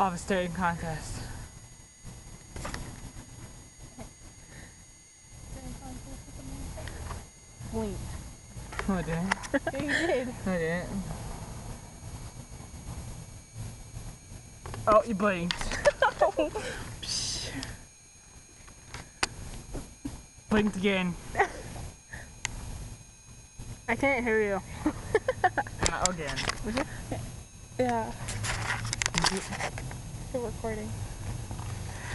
of a staring contest. Blink. No, I didn't. Yeah, you did. No, I didn't. Oh, you blinked. Blinked again. I can't hear you. Again. Yeah. Still recording.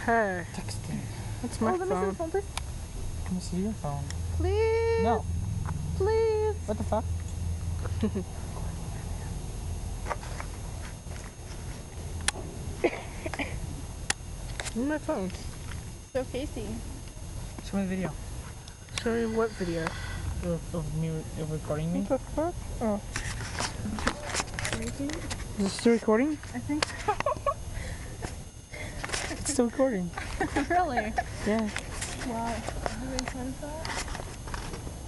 Hey. Texting. That's my phone. Let me see the phone, please. Let me see your phone. Please. No. Please. What the fuck? My phone. So Casey. Show me the video. Show me what video? Of me recording me. What the fuck? Oh. Is this still recording? I think so. It's still recording. Really? Yeah. Wow. Everybody turns that?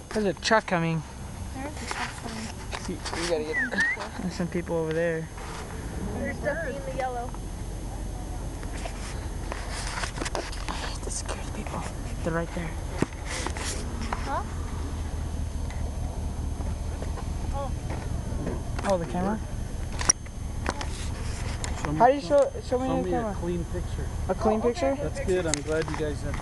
There's a truck coming. There's a truck coming. You gotta get. There's some people over there. There's Duffy in the yellow. The security people. They're right there. Huh? Oh. Oh, the camera? Show me, How do you show me the a camera? clean picture. A clean picture? That's good. I'm glad you guys have